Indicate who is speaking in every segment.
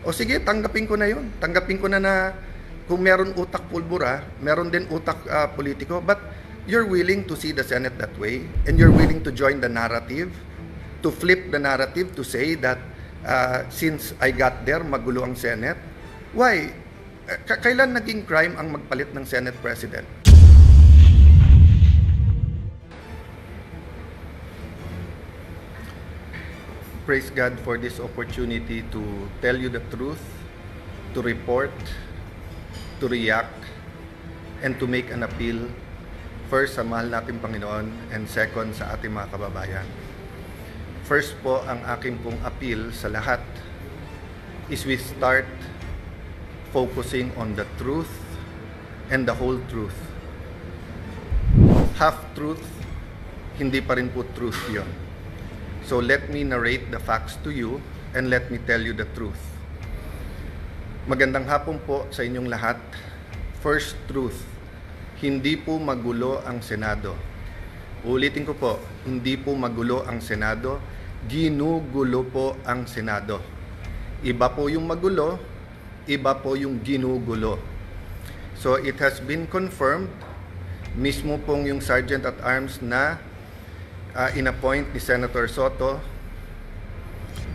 Speaker 1: O sige, tanggapin ko na yun. Tanggapin ko na kung meron utak pulbura, meron din utak politiko. But you're willing to see the Senate that way, and you're willing to join the narrative, to flip the narrative to say that since I got there, magulo ang Senate. Why? Kailan naging crime ang magpalit ng Senate President? Praise God for this opportunity to tell you the truth, to report, to react, and to make an appeal. First, sa mahal nating Panginoon, and second, sa ating mga kababayan. First po, ang aking pong appeal sa lahat is we start focusing on the truth and the whole truth. Half-truth, hindi pa rin po truth yon. So let me narrate the facts to you and let me tell you the truth. Magandang hapon po sa inyong lahat. First truth, hindi po magulo ang Senado. Ulitin ko po, hindi po magulo ang Senado, ginugulo po ang Senado. Iba po yung magulo, iba po yung ginugulo. So it has been confirmed, mismo pong yung Sergeant at Arms na inappoint ni Senator Soto,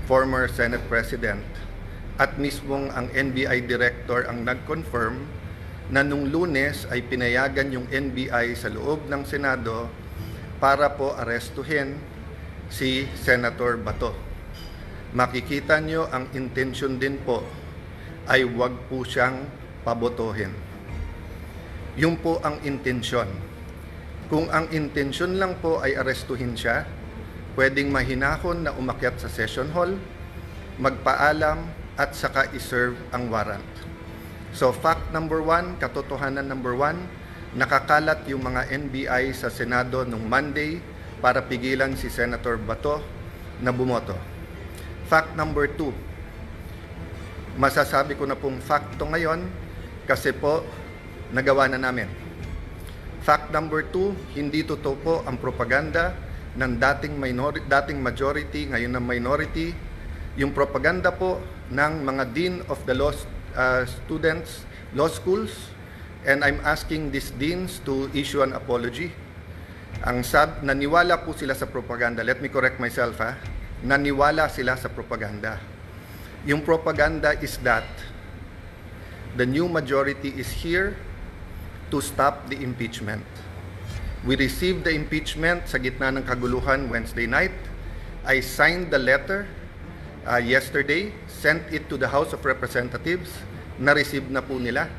Speaker 1: former Senate President, at mismong ang NBI Director ang nag-confirm na nung Lunes ay pinayagan yung NBI sa loob ng Senado para po arestuhin si Senator Bato. Makikita nyo ang intensyon din po ay wag po siyang pabotohin. Yun po ang intensyon. Kung ang intensyon lang po ay arestuhin siya, pwedeng mahinahon na umakyat sa session hall, magpaalam at saka iserve ang warrant. So fact number 1, katotohanan number 1, nakakalat yung mga NBI sa Senado nung Monday para pigilan si Senator Bato na bumoto. Fact number 2, masasabi ko na pong fact to ngayon kasi po nagawa na namin. Fact number 2, hindi totoo po ang propaganda ng dating majority, ngayon na minority. Yung propaganda po ng mga Dean of the Law Students, Law Schools, and I'm asking these deans to issue an apology. Naniwala po sila sa propaganda. Let me correct myself, ha? Naniwala sila sa propaganda. Yung propaganda is that the new majority is here to stop the impeachment. We received the impeachment sa gitna ng kaguluhan Wednesday night. I signed the letter yesterday, sent it to the House of Representatives, na-receive na po nila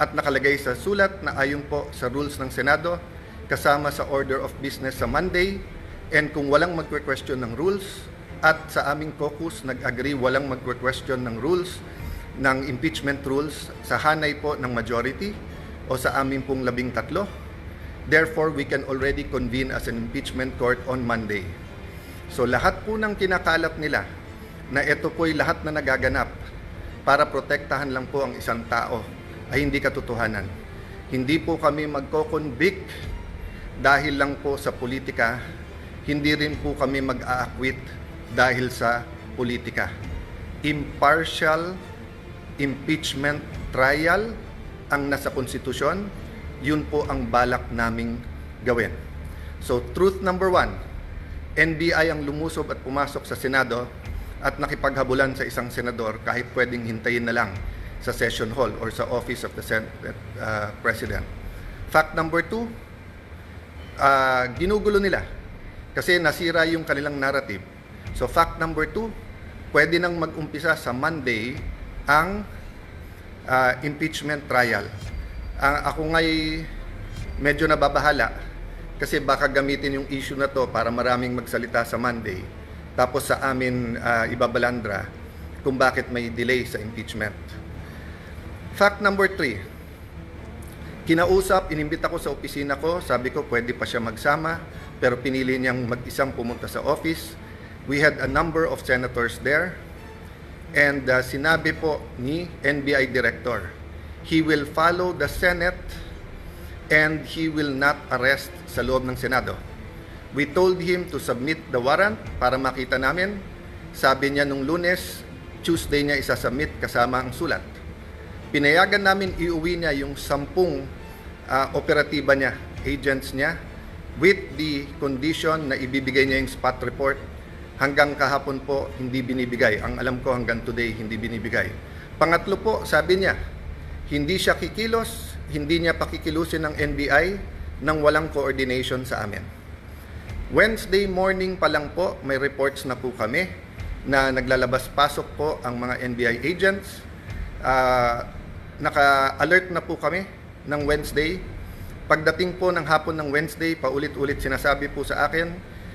Speaker 1: at nakalagay sa sulat na ayon po sa rules ng Senado kasama sa order of business sa Monday, and kung walang magque-question ng rules at sa aming caucus nag-agree walang magque-question ng rules, ng impeachment rules sa hanay po ng majority o sa amin pong 13. Therefore, we can already convene as an impeachment court on Monday. So lahat po ng kinakalat nila na ito po'y lahat na nagaganap para protektahan lang po ang isang tao ay hindi katotohanan. Hindi po kami magko-convict dahil lang po sa politika, hindi rin po kami mag-aakwit dahil sa politika. Impartial impeachment trial ang nasa konstitusyon, yun po ang balak naming gawin. So truth number 1, NBI ang lumusob at pumasok sa Senado at nakipaghabulan sa isang senador kahit pwedeng hintayin na lang sa session hall or sa office of the Senate President. Fact number 2, ginugulo nila kasi nasira yung kanilang narrative. So fact number 2, pwede nang mag-umpisa sa Monday ang impeachment trial. Ako nga'y medyo nababahala kasi baka gamitin yung issue na to para maraming magsalita sa Monday tapos sa amin ibabalandra kung bakit may delay sa impeachment. Fact number 3, inimbita ko sa opisina ko, sabi ko pwede pa siya magsama pero pinili niyang mag-isang pumunta sa office. We had a number of senators there. And sinabi po ni NBI Director, he will follow the Senate and he will not arrest sa loob ng Senado. We told him to submit the warrant para makita namin. Sabi niya nung Lunes, Tuesday niya isasubmit kasama ang sulat. Pinayagan namin iuwi niya yung 10 operatiba niya, agents niya, with the condition na ibibigay niya yung spot report. Hanggang kahapon po, hindi binibigay. Ang alam ko hanggang today, hindi binibigay. Pangatlo po, sabi niya, hindi siya kikilos, hindi niya pakikilusin ng NBI nang walang coordination sa amin. Wednesday morning pa lang po, may reports na po kami na naglalabas-pasok po ang mga NBI agents. Naka-alert na po kami ng Wednesday. Pagdating po ng hapon ng Wednesday, paulit-ulit sinasabi po sa akin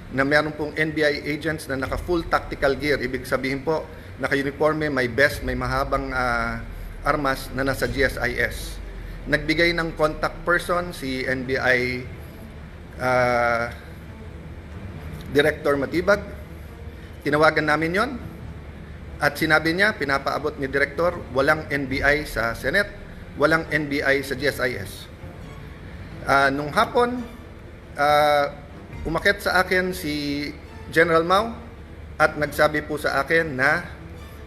Speaker 1: na meron pong NBI agents na naka-full tactical gear. Ibig sabihin po, naka-uniforme, may vest, may mahabang armas na nasa GSIS. Nagbigay ng contact person si NBI Director Matibag. Tinawagan namin yon at sinabi niya, pinapaabot ni Director, walang NBI sa Senate, walang NBI sa GSIS. Nung hapon, umakyat sa akin si General Mao at nagsabi po sa akin na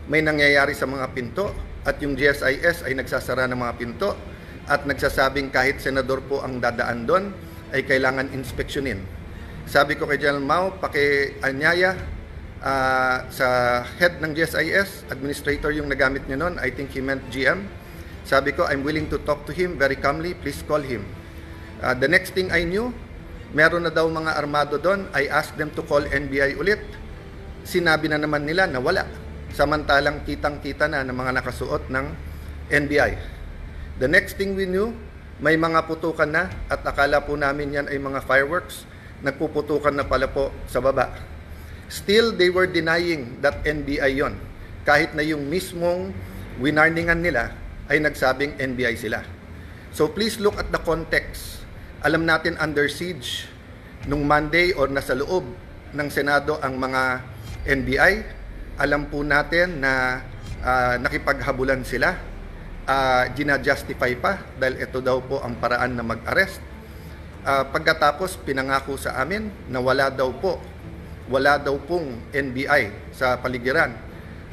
Speaker 1: may nangyayari sa mga pinto at yung GSIS ay nagsasara ng mga pinto at nagsasabing kahit senador po ang dadaan doon ay kailangan inspeksyonin. Sabi ko kay General Mao, pakianyaya sa head ng GSIS, administrator yung nagamit niya noon, I think he meant GM. Sabi ko, I'm willing to talk to him very calmly, please call him. The next thing I knew, meron na daw mga armado doon. I asked them to call NBI ulit. Sinabi na naman nila na wala. Samantalang kitang-kita na ng mga nakasuot ng NBI. The next thing we knew, may mga putukan na at akala po namin yan ay mga fireworks. Nagpuputukan na pala po sa baba. Still, they were denying that NBI yon. Kahit na yung mismong winarningan nila ay nagsabing NBI sila. So please look at the context. Alam natin under siege nung Monday or nasa loob ng Senado ang mga NBI. Alam po natin na nakipaghabulan sila. Gina-justify pa dahil ito daw po ang paraan na mag-arrest. Pagkatapos pinangako sa amin na wala daw pong NBI sa paligiran.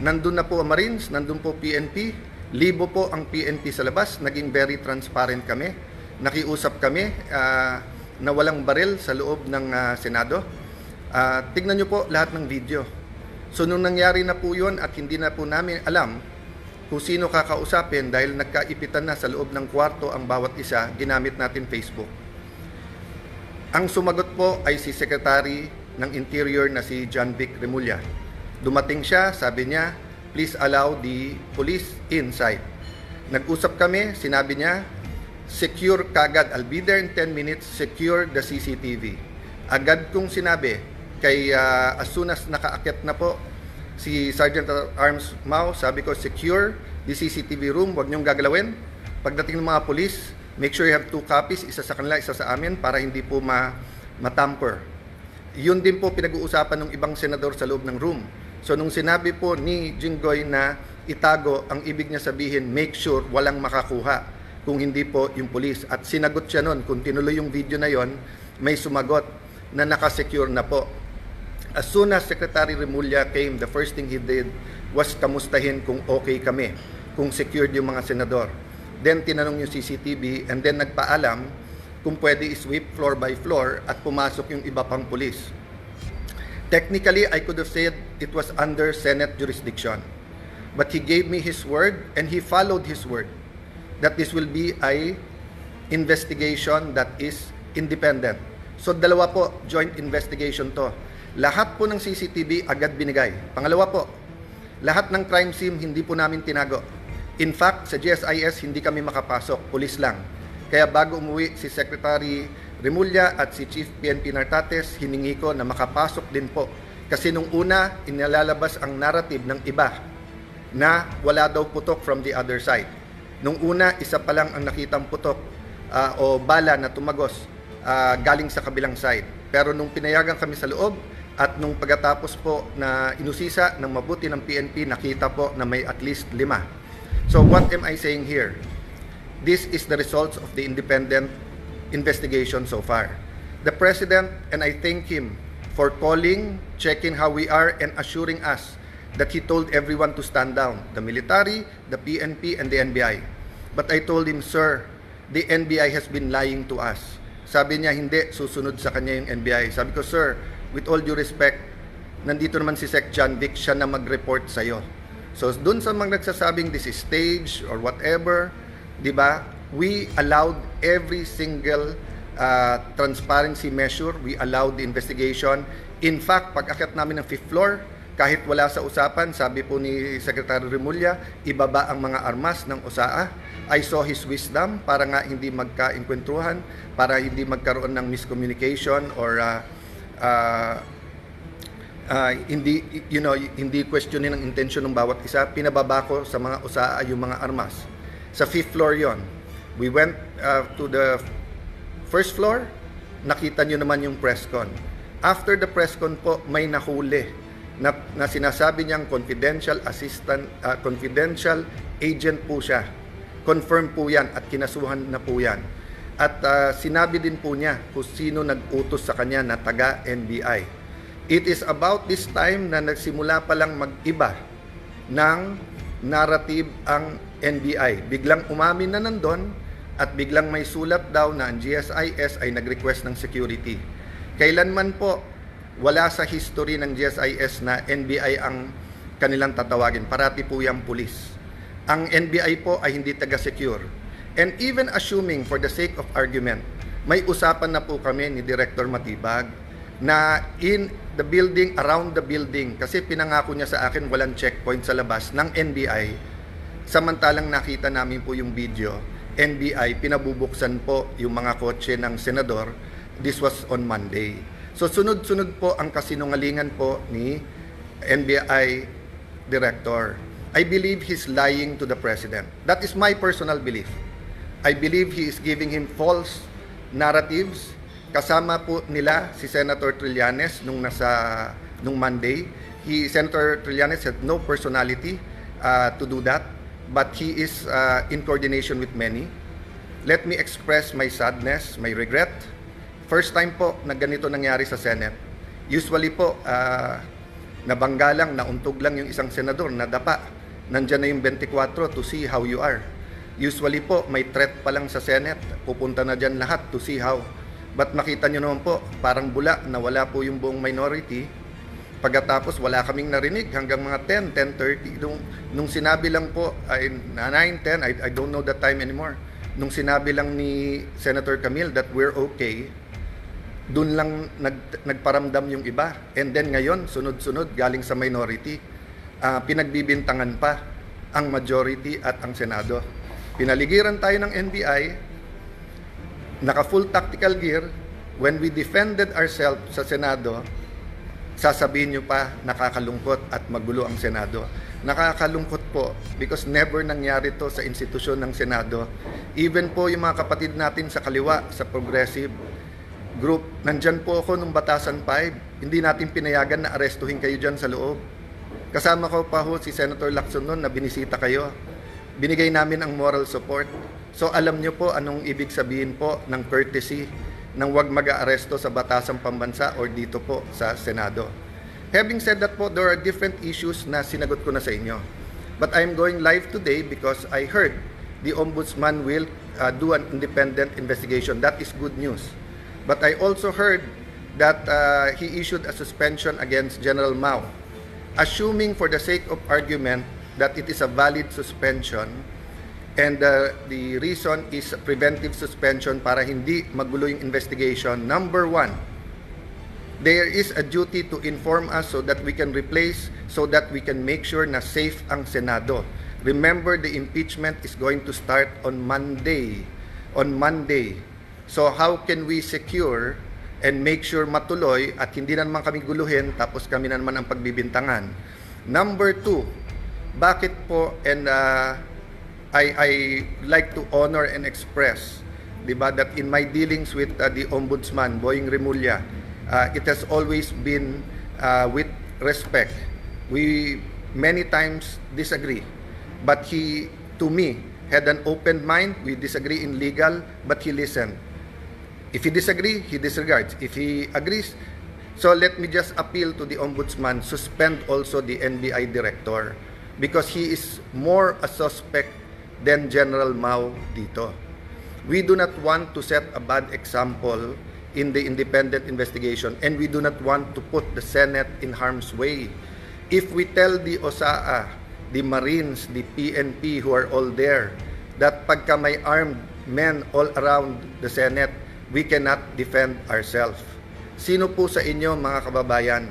Speaker 1: Nandun na po ang Marines, nandun po PNP, libo po ang PNP sa labas, naging very transparent kami. Nakiusap kami na walang baril sa loob ng Senado. Tignan nyo po lahat ng video. So nung nangyari na po yun at hindi na po namin alam kung sino kakausapin dahil nagkaipitan na sa loob ng kwarto ang bawat isa, ginamit natin Facebook. Ang sumagot po ay si Secretary ng Interior na si John Vic Remulla. Dumating siya, sabi niya, please allow the police inside. Nag-usap kami, sinabi niya, secure kagad, I'll be there in 10 minutes, secure the CCTV. Agad kong sinabi, kay as soon as nakaakyat na po si Sergeant at Arms Mao, sabi ko, secure the CCTV room, huwag niyong gagalawin. Pagdating ng mga police, make sure you have 2 copies, isa sa kanila, isa sa amin, para hindi po matamper. Yun din po pinag-uusapan ng ibang senador sa loob ng room. So nung sinabi po ni Jinggoy na itago, ang ibig niya sabihin, make sure walang makakuha kung hindi po yung police. At sinagot siya nun, kung tinuloy yung video na yon, may sumagot na nakasecure na po. As soon as Secretary Remulla came, the first thing he did was kamustahin kung okay kami, kung secured yung mga senador. Then tinanong yung CCTV and then nagpaalam kung pwede i-sweep floor by floor at pumasok yung iba pang police. Technically, I could have said it was under Senate jurisdiction. But he gave me his word and he followed his word that this will be a investigation that is independent. So dalawa po, joint investigation to. Lahat po ng CCTV agad binigay. Pangalawa po, lahat ng crime scene hindi po namin tinago. In fact, sa GSIS hindi kami makapasok, pulis lang. Kaya bago umuwi si Secretary Remulla at si Chief PNP Nartates, hiningi ko na makapasok din po. Kasi nung una, inilalabas ang narrative ng iba na wala daw putok from the other side. Nung una, isa pa lang ang nakitang putok o bala na tumagos galing sa kabilang side. Pero nung pinayagan kami sa loob at nung pagkatapos po na inusisa ng mabuti ng PNP, nakita po na may at least 5. So what am I saying here? This is the results of the independent investigation so far. The President, and I thank him for calling, checking how we are, and assuring us that he told everyone to stand down, the military, the PNP, and the NBI. But I told him, sir, the NBI has been lying to us. Sabi niya, hindi, susunod sa kanya yung NBI. Sabi ko, sir, with all due respect, nandito naman si Sec John Vic, siya na mag-report sa'yo. So, dun sa mga nagsasabing this is stage or whatever, di ba, we allowed every single transparency measure, we allowed the investigation. In fact, pag-akyat namin ng 5th floor, kahit wala sa usapan, sabi po ni Secretary Remulla, ibaba ang mga armas ng OSAA. I saw his wisdom para nga hindi magka-inkwentuhan, para hindi magkaroon ng miscommunication or hindi questionin ang intensyon ng bawat isa. Pinababa ko sa mga OSAA yung mga armas. Sa 5th floor yon. We went to the 1st floor, nakita nyo naman yung press con. After the press con po, may nahuli na sinasabi niyang confidential assistant, confidential agent po siya. Confirm po yan at kinasuhan na po yan. At sinabi din po niya kung sino nag-utos sa kanya na taga-NBI. It is about this time na nagsimula pa lang mag-iba ng narrative ang NBI. Biglang umamin na nandun at biglang may sulat daw na ang GSIS ay nag-request ng security. Kailanman po wala sa history ng GSIS na NBI ang kanilang tatawagin. Parati po yung pulis. Ang NBI po ay hindi taga-secure. And even assuming for the sake of argument, may usapan na po kami ni Director Matibag na in the building, around the building, kasi pinangako niya sa akin walang checkpoint sa labas ng NBI. Samantalang nakita namin po yung video, NBI, pinabubuksan po yung mga kotse ng senador. This was on Monday. So sunod-sunod po ang kasinungalingan po ni NBI Director. I believe he's lying to the President. That is my personal belief. I believe he is giving him false narratives. Kasama po nila si Senator Trillanes nung Monday. Senator Trillanes had no personality to do that, but he is in coordination with many. Let me express my sadness, my regret. First time po na ganito nangyari sa Senate. Usually po, nabangga lang, nauntog lang yung isang senador, nadapa. Nandyan na yung 24 to see how you are. Usually po, may threat pa lang sa Senate, pupunta na dyan lahat to see how. But makita nyo naman po, parang bula na wala po yung buong minority. Pagkatapos, wala kaming narinig hanggang mga 10, 10:30. Nung sinabi lang po, ay 9, 10, I don't know the time anymore. Nung sinabi lang ni Senator Camille that we're okay, doon lang nagparamdam yung iba. And then ngayon, sunod-sunod, galing sa minority, pinagbibintangan pa ang majority at ang Senado. Pinaligiran tayo ng NBI, naka-full tactical gear. When we defended ourselves sa Senado, sasabihin nyo pa, nakakalungkot at magulo ang Senado. Nakakalungkot po because never nangyari to sa institusyon ng Senado. Even po yung mga kapatid natin sa kaliwa, sa progressive group, nandyan po ako nung Batasan 5, hindi natin pinayagan na arestuhin kayo dyan sa loob. Kasama ko pa ho si Senator Lacson noon na binisita kayo. Binigay namin ang moral support. So alam nyo po anong ibig sabihin po ng courtesy ng wag mag-aaresto sa Batasang Pambansa or dito po sa Senado. Having said that po, there are different issues na sinagot ko na sa inyo. But I'm going live today because I heard the Ombudsman will do an independent investigation. That is good news. But I also heard that he issued a suspension against General Mao. Assuming for the sake of argument that it is a valid suspension and the reason is preventive suspension para hindi magulo yung investigation. Number one, there is a duty to inform us so that we can replace, so that we can make sure na safe ang Senado. Remember, the impeachment is going to start on Monday. On Monday. So how can we secure and make sure matuloy at hindi na naman kami guluhin tapos kami na naman ang pagbibintangan? Number two, bakit po, and I like to honor and express, diba, that in my dealings with the Ombudsman, Boying Remulla, it has always been with respect. We many times disagree, but he, to me, had an open mind. We disagree in legal, but he listened. If he disagree, he disregards. If he agrees, So let me just appeal to the Ombudsman, suspend also the NBI director because he is more a suspect than General Mao dito. We do not want to set a bad example in the independent investigation, and we do not want to put the Senate in harm's way. If we tell the OSAA, the Marines, the PNP who are all there, that pagka may armed men all around the Senate, we cannot defend ourselves. Sino po sa inyo, mga kababayan,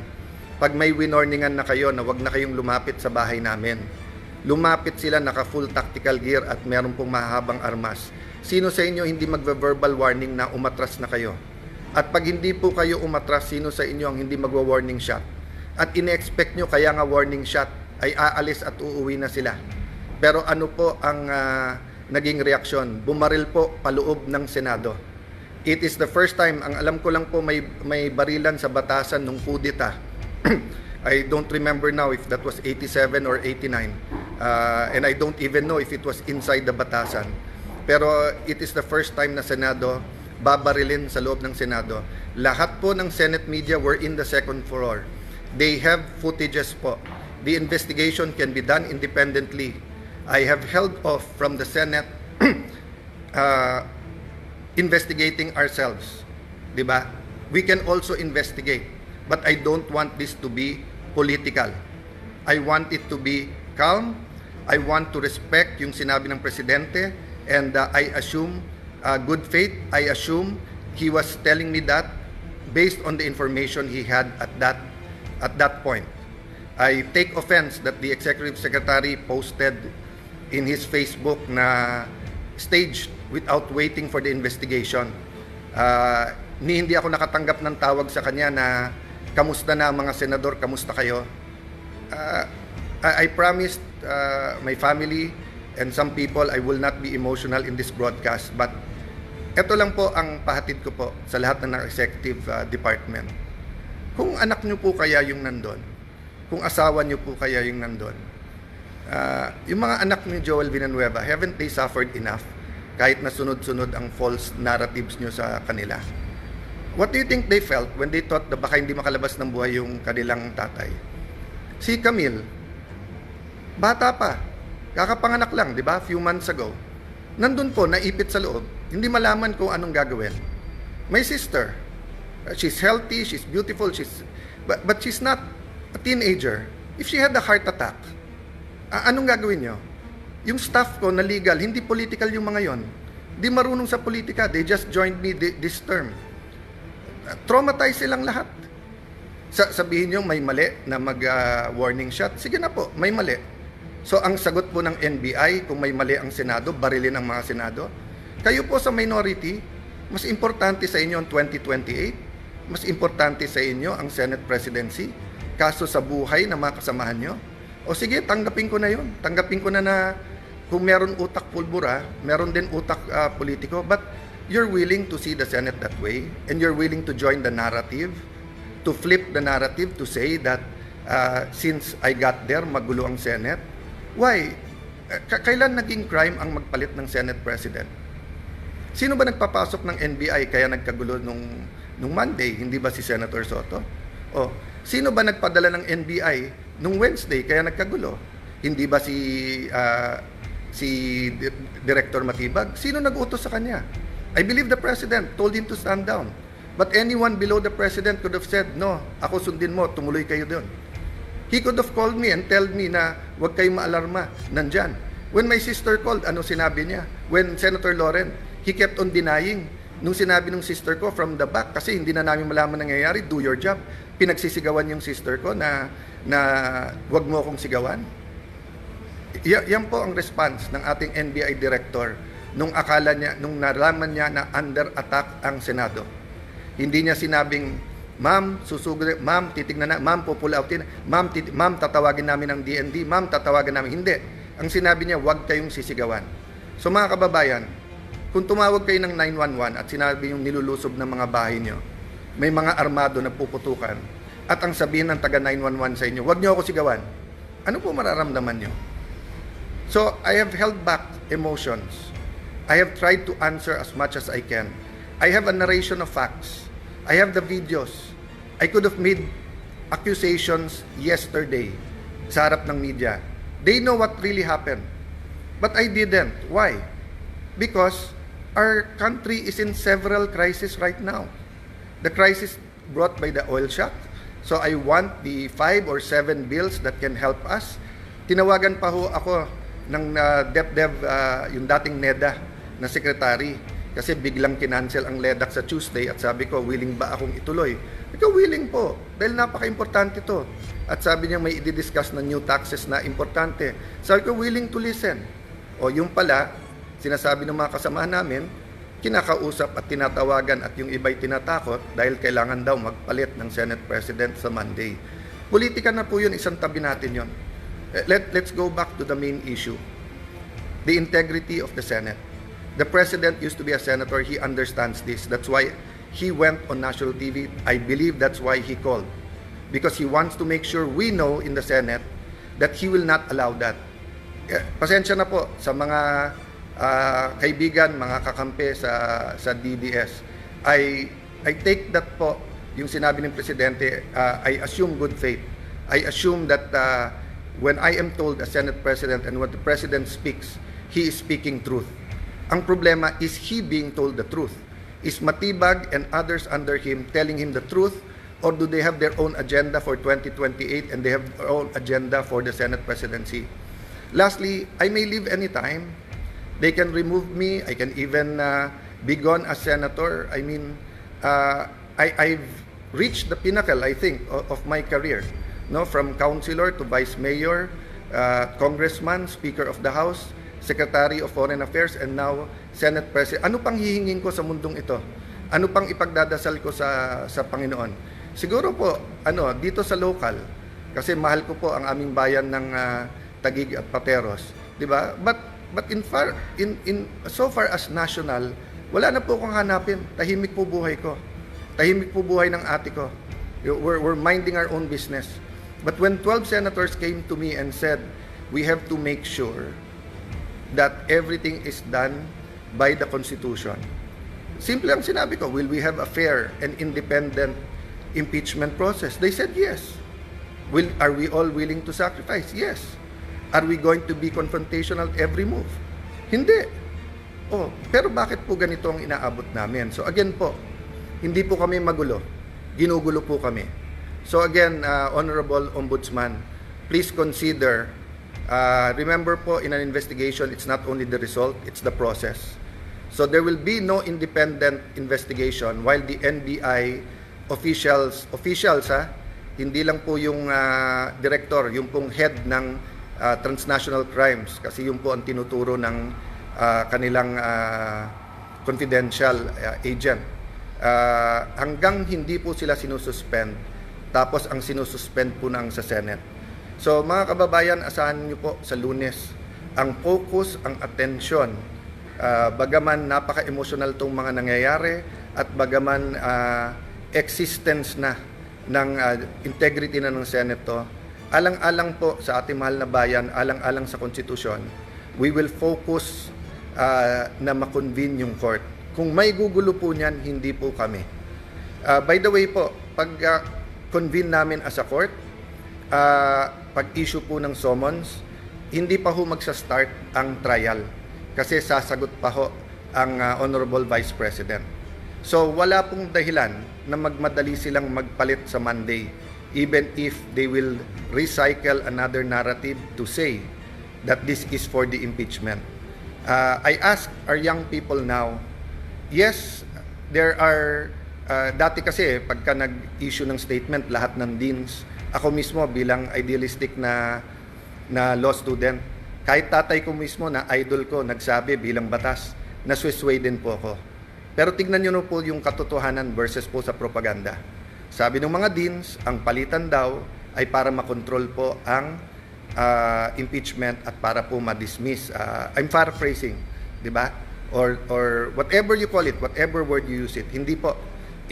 Speaker 1: pag may winorningan na kayo na wag na kayong lumapit sa bahay namin, lumapit sila naka full tactical gear at meron pong mahabang armas. Sino sa inyo hindi magve-verbal warning na umatras na kayo? At pag hindi po kayo umatras, sino sa inyo ang hindi magwa-warning shot? At ine-expect nyo kaya nga warning shot ay aalis at uuwi na sila. Pero ano po ang naging reaksyon? Bumaril po paloob ng Senado. It is the first time, ang alam ko lang po may barilan sa batasan nung kudeta. I don't remember now if that was 87 or 89. And I don't even know if it was inside the batasan. Pero it is the first time na Senado babarilin sa loob ng Senado. Lahat po ng Senate media were in the second floor. They have footages po. The investigation can be done independently. I have held off from the Senate investigating ourselves, di ba? We can also investigate, but I don't want this to be political. I want it to be calm. I want to respect yung sinabi ng presidente, and I assume good faith. I assume he was telling me that based on the information he had at that point. I take offense that the executive secretary posted in his Facebook na staged without waiting for the investigation. Hindi ako nakatanggap ng tawag sa kanya na kamusta na mga senador, kamusta kayo. I promised my family and some people I will not be emotional in this broadcast, but ito lang po ang pahatid ko po sa lahat ng executive department. Kung anak nyo po kaya yung nandun, kung asawa nyo po kaya yung nandun, yung mga anak ni Joel Villanueva, haven't they suffered enough kahit na sunod-sunod ang false narratives nyo sa kanila? What do you think they felt when they thought na baka hindi makalabas ng buhay yung kanilang tatay? Si Camille, bata pa, kakapanganak lang, di ba? Few months ago. Nandun po, naipit sa loob, hindi malaman kung anong gagawin. My sister, she's healthy, she's beautiful, but she's not a teenager. If she had a heart attack, anong gagawin nyo? Yung staff ko na legal, hindi political yung mga yon. Di marunong sa politika. They just joined me this term. Traumatized silang lahat. Sabihin nyo may mali na mag-warning shot. Sige na po, may mali. So ang sagot po ng NBI, kung may mali ang Senado, barilin ang mga Senado. Kayo po sa minority, mas importante sa inyo ang 2028, mas importante sa inyo ang Senate presidency, kaso sa buhay ng mga kasamahan nyo. O sige, tanggapin ko na yun. Tanggapin ko na kung meron utak pulbura, meron din utak politiko, but you're willing to see the Senate that way, and you're willing to join the narrative, to flip the narrative, to say that since I got there, magulo ang Senate. Why? Kailan naging crime ang magpalit ng Senate President? Sino ba nagpapasok ng NBI kaya nagkagulo nung Monday? Hindi ba si Senator Soto? O, sino ba nagpadala ng NBI nung Wednesday kaya nagkagulo? Hindi ba si Director Matibag? Sino nag-utos sa kanya? I believe the President told him to stand down. But anyone below the President could have said, no, ako sundin mo, tumuloy kayo doon. He could have called me and told me na huwag kayong maalarma, nandyan. When my sister called, ano sinabi niya? When Senator Loren, he kept on denying. Nung sinabi ng sister ko from the back, kasi hindi na namin malaman nangyayari, do your job. Pinagsisigawan yung sister ko na huwag mo akong sigawan. Yan po ang response ng ating NBI director nung akala niya, nung nalaman niya na under attack ang Senado. Hindi niya sinabing, ma'am, susugod, ma'am, titignan na, ma'am, pupull outin, ma'am, tatawagin namin ng DND, ma'am, tatawagin namin. Hindi. Ang sinabi niya, huwag kayong sisigawan. So mga kababayan, kung tumawag kayo ng 911 at sinabi yung nilulusob ng mga bahay niyo, may mga armado na puputukan, at ang sabihin ng taga 911 sa inyo, huwag niyo ako sigawan, ano po mararamdaman niyo? So, I have held back emotions. I have tried to answer as much as I can. I have a narration of facts. I have the videos. I could have made accusations yesterday sa harap ng media. They know what really happened. But I didn't. Why? Because our country is in several crises right now. The crisis brought by the oil shock. So I want the 5 or 7 bills that can help us. Tinawagan pa ho ako ng DepDev, yung dating NEDA na secretary. Kasi biglang kinancel ang LEDAC sa Tuesday at sabi ko, willing ba akong ituloy? Ikaw willing po, dahil napaka-importante to. At sabi niya may i-discuss na new taxes na importante. Sabi ko, willing to listen. O yung pala, sinasabi ng mga kasama namin, kinakausap at tinatawagan at yung iba'y tinatakot dahil kailangan daw magpalit ng Senate President sa Monday. Politika na po yun, isang tabi natin yun. Let's go back to the main issue. The integrity of the Senate. The President used to be a senator. He understands this. That's why he went on national TV. I believe that's why he called. Because he wants to make sure we know in the Senate that he will not allow that. Pasensya na po sa mga kaibigan, mga kakampi sa DDS. I take that po, yung sinabi ng Presidente, I assume good faith. I assume that when I am told as Senate President and when the President speaks, he is speaking truth. Ang problema is he being told the truth. Is Matibag and others under him telling him the truth, or do they have their own agenda for 2028 and they have their own agenda for the Senate presidency? Lastly, I may leave anytime. They can remove me. I can even be gone as senator. I mean, I've reached the pinnacle, I think, of my career. No, from councilor to vice mayor, congressman, speaker of the House, Secretary of Foreign Affairs, and now Senate President. Ano pang hihingin ko sa mundong ito? Ano pang ipagdadasal ko sa Panginoon? Siguro po, dito sa local, kasi mahal ko po ang aming bayan ng Taguig at Pateros, 'di ba? But in so far as national, wala na po akong hanapin. Tahimik po buhay ko. Tahimik po buhay ng ate ko. We're minding our own business. But when 12 senators came to me and said, we have to make sure that everything is done by the Constitution. Simple ang sinabi ko, will we have a fair and independent impeachment process? They said yes. Are we all willing to sacrifice? Yes. Are we going to be confrontational every move? Hindi. Pero bakit po ganito ang inaabot namin? So again po, hindi po kami magulo. Ginugulo po kami. So again, Honorable Ombudsman, please consider, remember po, in an investigation, it's not only the result, it's the process. So there will be no independent investigation while the NBI officials hindi lang po yung director, yung pong head ng transnational crimes, kasi yung po ang tinuturo ng kanilang confidential agent. Hanggang hindi po sila sinususpend, tapos ang sinususpend po ng sa Senate. So mga kababayan, asahan niyo po sa Lunes, ang focus, ang atensyon, bagaman napaka-emotional tong mga nangyayari at bagaman existence na ng integrity na ng Senate to, alang-alang po sa ating mahal na bayan, alang-alang sa konstitusyon, we will focus na makonvene yung court. Kung may gugulo po niyan, hindi po kami. By the way po, pag convene namin as a court, pag issue po ng summons, hindi pa ho magsa-start ang trial kasi sasagot pa ho ang Honorable Vice President. So wala pong dahilan na magmadali silang magpalit sa Monday, even if they will recycle another narrative to say that this is for the impeachment. I ask our young people now, yes, there are, dati kasi pagka nag-issue ng statement lahat ng deans, ako mismo bilang idealistic na law student, kahit tatay ko mismo na idol ko nagsabi bilang batas, naswisway din po ako. Pero tignan nyo po yung katotohanan versus po sa propaganda. Sabi ng mga deans, ang palitan daw ay para makontrol po ang impeachment at para po ma-dismiss. I'm paraphrasing, di ba? Or whatever you call it, whatever word you use it. Hindi po.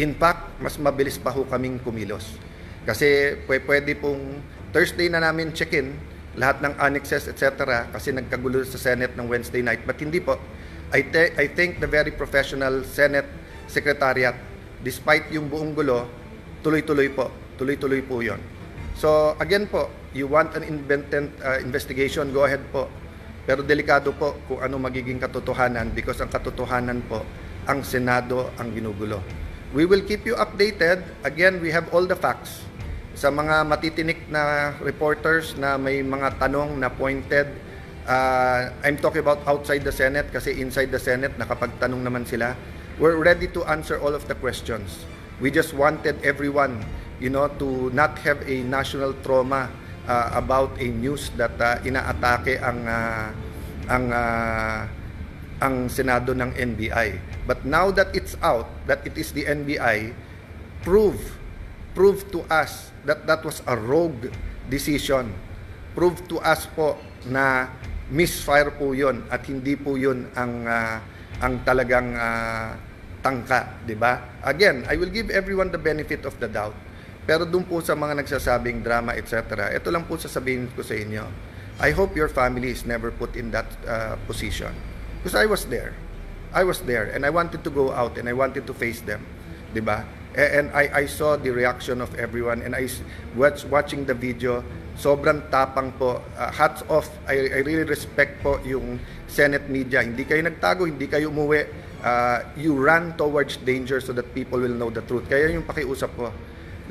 Speaker 1: In fact, mas mabilis pa ho kaming kumilos. Kasi pwede pong Thursday na namin check-in, lahat ng annexes, etc. Kasi nagkagulo sa Senate ng Wednesday night. But hindi po. I think the very professional Senate Secretariat, despite yung buong gulo, tuloy-tuloy po. Tuloy-tuloy po yon. So, again po, you want an independent investigation, go ahead po. Pero delikado po kung ano magiging katotohanan because ang katotohanan po, ang Senado ang ginugulo. We will keep you updated. Again, we have all the facts. Sa mga matitinik na reporters na may mga tanong na pointed, I'm talking about outside the Senate kasi inside the Senate nakapagtanong naman sila. We're ready to answer all of the questions. We just wanted everyone, to not have a national trauma about a news that inaatake ang Senado ng NBI. But now that it's out, that it is the NBI, prove to us that that was a rogue decision. Prove to us po na misfire po yun at hindi po yun ang talagang tangka, di ba? Again, I will give everyone the benefit of the doubt. Pero doon po sa mga nagsasabing drama, etc., ito lang po sasabihin ko sa inyo. I hope your family is never put in that position. Because I was there. And I wanted to go out and I wanted to face them. Di ba? And I saw the reaction of everyone and I watching the video, sobrang tapang po. Hats off. I really respect po yung Senate media. Hindi kayo nagtago, hindi kayo umuwi. You run towards danger so that people will know the truth. Kaya yung pakiusap ko,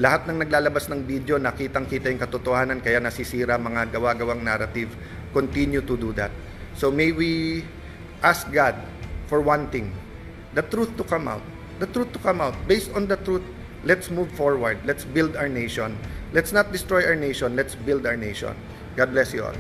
Speaker 1: lahat ng naglalabas ng video, nakitang-kita yung katotohanan, kaya nasisira mga gawa-gawang narrative. Continue to do that. So may we ask God for one thing, the truth to come out. The truth to come out. Based on the truth, let's move forward. Let's build our nation. Let's not destroy our nation. Let's build our nation. God bless you all.